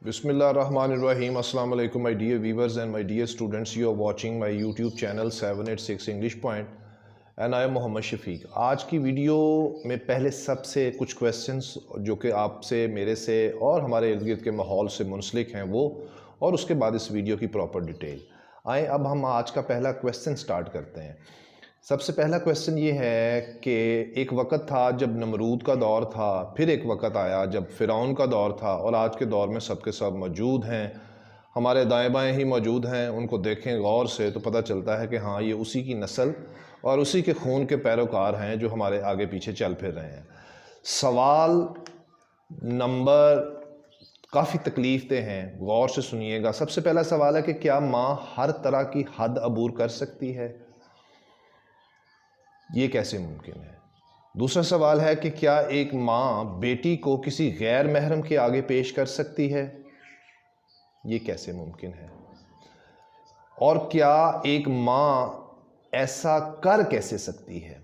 Bismillahirrahmanirrahim. Assalamu alaikum my dear viewers and my dear students. You are watching my YouTube channel 786 English Point and I am Mohammad Shafiq. आज की video में पहले सबसे कुछ questions जो कि आपसे, मेरे से और हमारे इर्द गिर्द के माहौल से मुंसलिक हैं वो, और उसके बाद इस वीडियो की प्रॉपर डिटेल। आए अब हम आज का पहला क्वेश्चन स्टार्ट करते हैं। सबसे पहला क्वेश्चन ये है कि एक वक़्त था जब नमरूद का दौर था, फिर एक वक़्त आया जब फ़िरौन का दौर था, और आज के दौर में सब के सब मौजूद हैं, हमारे दाएं बाएं ही मौजूद हैं। उनको देखें गौर से तो पता चलता है कि हाँ, ये उसी की नस्ल और उसी के खून के पैरोकार हैं जो हमारे आगे पीछे चल फिर रहे हैं। सवाल नंबर काफ़ी तकलीफ़ हैं, गौर से सुनिएगा। सबसे पहला सवाल है कि क्या माँ हर तरह की हद अबूर कर सकती है? ये कैसे मुमकिन है? दूसरा सवाल है कि क्या एक माँ बेटी को किसी गैर महरम के आगे पेश कर सकती है? ये कैसे मुमकिन है? और क्या एक माँ ऐसा कर कैसे सकती है?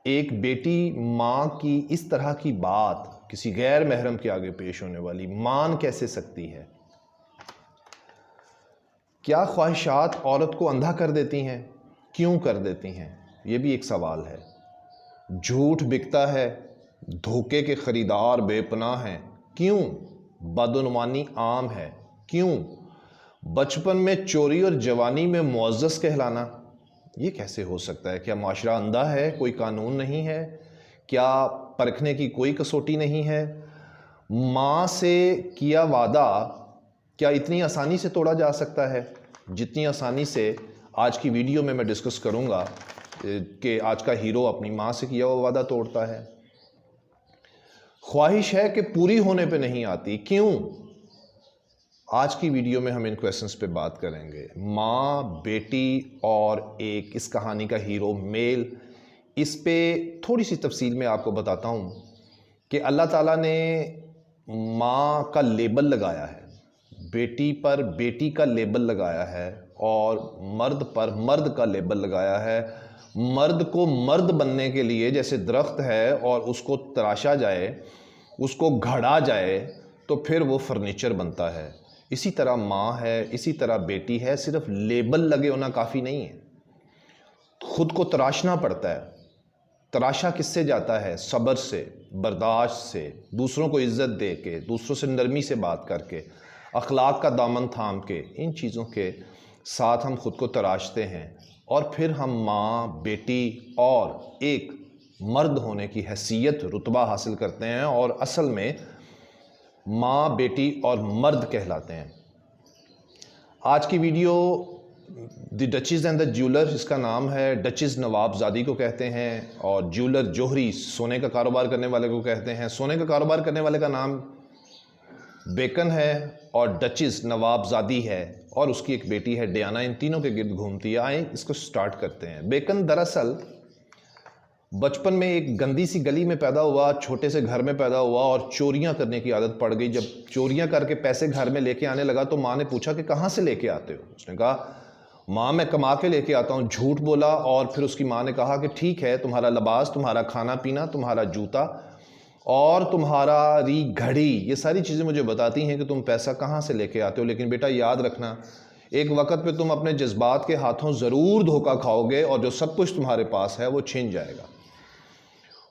एक बेटी माँ की इस तरह की बात, किसी गैर महरम के आगे पेश होने वाली, मान कैसे सकती है? क्या ख्वाहिशात औरत को अंधा कर देती हैं? क्यों कर देती हैं? ये भी एक सवाल है। झूठ बिकता है, धोखे के ख़रीदार बेपनाह हैं, क्यों? बदनुमानी आम है, क्यों? बचपन में चोरी और जवानी में मुअज़्ज़ज़ कहलाना, ये कैसे हो सकता है? क्या माशरा अंधा है? कोई कानून नहीं है? क्या परखने की कोई कसौटी नहीं है? माँ से किया वादा क्या इतनी आसानी से तोड़ा जा सकता है जितनी आसानी से आज की वीडियो में मैं डिस्कस करूँगा कि आज का हीरो अपनी माँ से किया हुआ वादा तोड़ता है? ख्वाहिश है कि पूरी होने पे नहीं आती, क्यों? आज की वीडियो में हम इन क्वेश्चंस पे बात करेंगे। माँ, बेटी और एक इस कहानी का हीरो मेल, इस पे थोड़ी सी तफसील में आपको बताता हूँ कि अल्लाह ताला ने माँ का लेबल लगाया है, बेटी पर बेटी का लेबल लगाया है, और मर्द पर मर्द का लेबल लगाया है। मर्द को मर्द बनने के लिए जैसे दरख्त है और उसको तराशा जाए, उसको घड़ा जाए तो फिर वो फर्नीचर बनता है, इसी तरह माँ है, इसी तरह बेटी है। सिर्फ लेबल लगे होना काफ़ी नहीं है, खुद को तराशना पड़ता है। तराशा किससे जाता है? सब्र से, बर्दाश्त से, दूसरों को इज़्ज़त दे के, दूसरों से नरमी से बात करके, अखलाक का दामन थाम के, इन चीज़ों के साथ हम खुद को तराशते हैं, और फिर हम माँ, बेटी और एक मर्द होने की हैसियत, रुतबा हासिल करते हैं, और असल में माँ, बेटी और मर्द कहलाते हैं। आज की video the Duchess and the jeweller, इसका नाम है। डचेस नवाबजादी को कहते हैं और ज्वेलर जोहरी सोने का कारोबार करने वाले को कहते हैं। सोने का कारोबार करने वाले का नाम बेकन है और डचेस नवाबजादी है, और उसकी एक बेटी है डियाना। इन तीनों के गिर्द घूमती है। आए इसको स्टार्ट करते हैं। बेकन दरअसल बचपन में एक गंदी सी गली में पैदा हुआ, छोटे से घर में पैदा हुआ, और चोरियां करने की आदत पड़ गई। जब चोरियां करके पैसे घर में लेके आने लगा तो माँ ने पूछा कि कहाँ से लेके आते हो? उसने कहा, माँ मैं कमा के लेके आता हूँ। झूठ बोला, और फिर उसकी माँ ने कहा कि ठीक है, तुम्हारा लिबास, तुम्हारा खाना पीना, तुम्हारा जूता और तुम्हारी घड़ी, ये सारी चीज़ें मुझे बताती हैं कि तुम पैसा कहाँ से लेके आते हो। लेकिन बेटा याद रखना, एक वक्त पे तुम अपने जज्बात के हाथों ज़रूर धोखा खाओगे, और जो सब कुछ तुम्हारे पास है वो छिन जाएगा।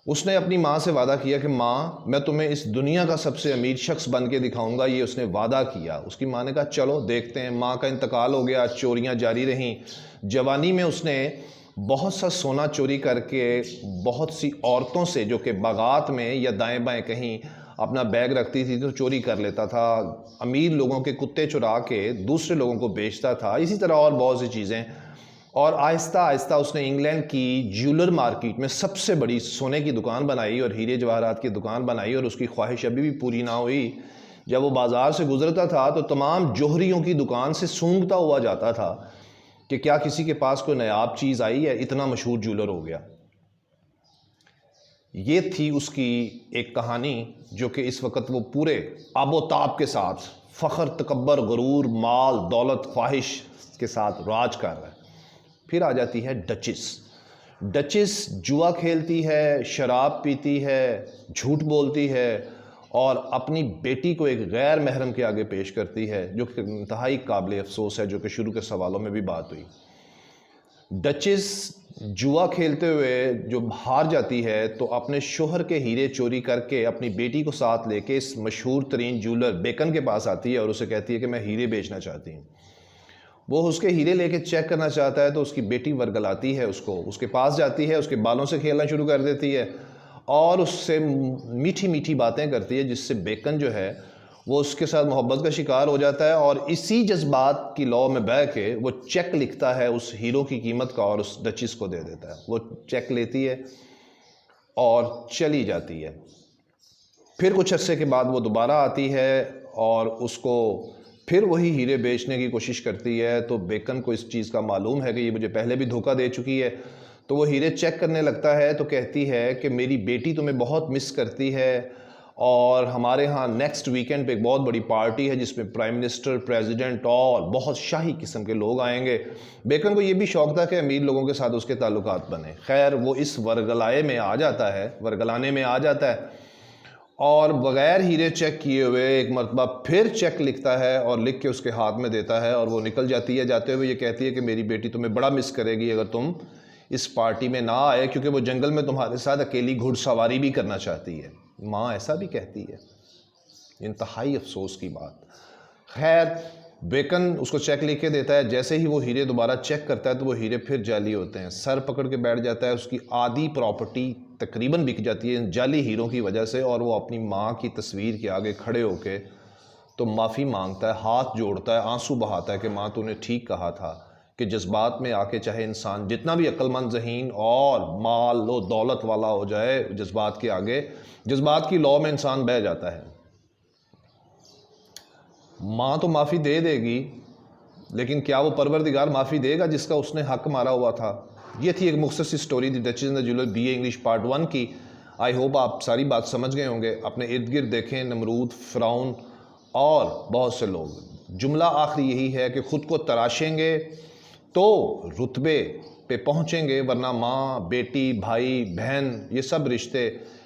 उसने अपनी माँ से वादा किया कि माँ मैं तुम्हें इस दुनिया का सबसे अमीर शख्स बन के दिखाऊंगा। ये उसने वादा किया। उसकी माँ ने कहा चलो देखते हैं। माँ का इंतकाल हो गया, चोरियाँ जारी रहीं। जवानी में उसने बहुत सा सोना चोरी करके बहुत सी औरतों से, जो कि बागात में या दाएं बाएं कहीं अपना बैग रखती थी, तो चोरी कर लेता था। अमीर लोगों के कुत्ते चुरा के दूसरे लोगों को बेचता था। इसी तरह और बहुत सी चीज़ें। और आहिस्ता आहिस्ता उसने इंग्लैंड की ज्वेलर मार्केट में सबसे बड़ी सोने की दुकान बनाई और हीरे जवाहरात की दुकान बनाई, और उसकी ख्वाहिश अभी भी पूरी ना हुई। जब वो बाज़ार से गुजरता था तो तमाम जौहरियों की दुकान से सूंघता हुआ जाता था कि क्या किसी के पास कोई नायाब चीज़ आई है। इतना मशहूर ज्वेलर हो गया। ये थी उसकी एक कहानी, जो कि इस वक्त वो पूरे आबोताब के साथ फ़ख्र, तकब्बर, गुरूर, माल, दौलत, ख्वाहिश के साथ राज कर रहा है। फिर आ जाती है डचेस। डचेस जुआ खेलती है, शराब पीती है, झूठ बोलती है, और अपनी बेटी को एक गैर महरम के आगे पेश करती है, जो कि इंतहाई काबिल अफसोस है, जो कि शुरू के सवालों में भी बात हुई। डचेस जुआ खेलते हुए जो हार जाती है तो अपने शोहर के हीरे चोरी करके अपनी बेटी को साथ लेके इस मशहूर तरीन ज्वेलर बेकन के पास आती है और उसे कहती है कि मैं हीरे बेचना चाहती हूँ। वो उसके हीरे लेके चेक करना चाहता है तो उसकी बेटी वर्गलाती है उसको, उसके पास जाती है, उसके बालों से खेलना शुरू कर देती है और उससे मीठी मीठी बातें करती है, जिससे बेकन जो है वो उसके साथ मोहब्बत का शिकार हो जाता है और इसी जज्बात की लौ में बह के वो चेक लिखता है उस हीरो की कीमत का और उस डचिस को दे देता है। वो चेक लेती है और चली जाती है। फिर कुछ अरसे के बाद वो दोबारा आती है और उसको फिर वही हीरे बेचने की कोशिश करती है। तो बेकन को इस चीज़ का मालूम है कि ये मुझे पहले भी धोखा दे चुकी है, तो वो हीरे चेक करने लगता है। तो कहती है कि मेरी बेटी तुम्हें बहुत मिस करती है और हमारे यहाँ नेक्स्ट वीकेंड पे एक बहुत बड़ी पार्टी है जिसमें प्राइम मिनिस्टर, प्रेसिडेंट और बहुत शाही किस्म के लोग आएंगे। बेकन को ये भी शौक था कि अमीर लोगों के साथ उसके ताल्लुकात बने। खैर वो इस वर्गलाने में आ जाता है और बग़ैर हीरे चेक किए हुए एक मरतबा फिर चेक लिखता है और लिख के उसके हाथ में देता है और वो निकल जाती है। जाते हुए ये कहती है कि मेरी बेटी तुम्हें बड़ा मिस करेगी अगर तुम इस पार्टी में ना आए, क्योंकि वो जंगल में तुम्हारे साथ अकेली घुड़सवारी भी करना चाहती है। माँ ऐसा भी कहती है, इंतहाई अफसोस की बात। खैर बेकन उसको चेक लिख के देता है। जैसे ही वो हीरे दोबारा चेक करता है तो वो हीरे फिर जाली होते हैं। सर पकड़ के बैठ जाता है। उसकी आधी प्रॉपर्टी तकरीबन बिक जाती है जाली हीरों की वजह से और वो अपनी माँ की तस्वीर के आगे खड़े होके तो माफ़ी मांगता है, हाथ जोड़ता है, आंसू बहाता है कि माँ तूने ठीक कहा था कि जज्बात में आके चाहे इंसान जितना भी अक्लमंद, ज़हीन और माल लो दौलत वाला हो जाए, जज्बात के आगे, जज्बात की लौ में इंसान बह जाता है। माँ तो माफ़ी दे देगी, लेकिन क्या वो परवरदिगार माफ़ी देगा जिसका उसने हक मारा हुआ था? ये थी एक मुख्तसर सी story the Duchess and the jeweller BA English part 1 की। आई होप आप सारी बात समझ गए होंगे। अपने इर्द गिर्द देखें नमरूद, फ़िरौन और बहुत से लोग। जुमला आखिरी यही है कि ख़ुद को तराशेंगे तो रुतबे पे पहुँचेंगे, वरना माँ, बेटी, भाई, बहन ये सब रिश्ते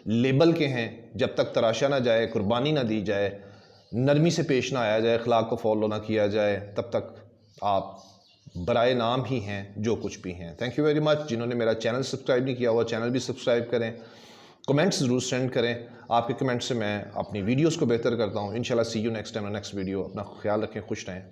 लेबल के हैं। जब तक तराशा ना जाए, कुर्बानी ना दी जाए, नरमी से पेश ना आया जाए, अखलाक को फॉलो ना किया जाए, तब तक आप बराए नाम ही हैं जो कुछ भी हैं। Thank you very much. जिन्होंने मेरा चैनल सब्सक्राइब नहीं किया हुआ, चैनल भी सब्सक्राइब करें। कमेंट्स ज़रूर सेंड करें। आपके कमेंट्स से मैं अपनी वीडियोस को बेहतर करता हूँ। इंशाल्लाह see you next time next video. अपना ख्याल रखें, खुश रहें।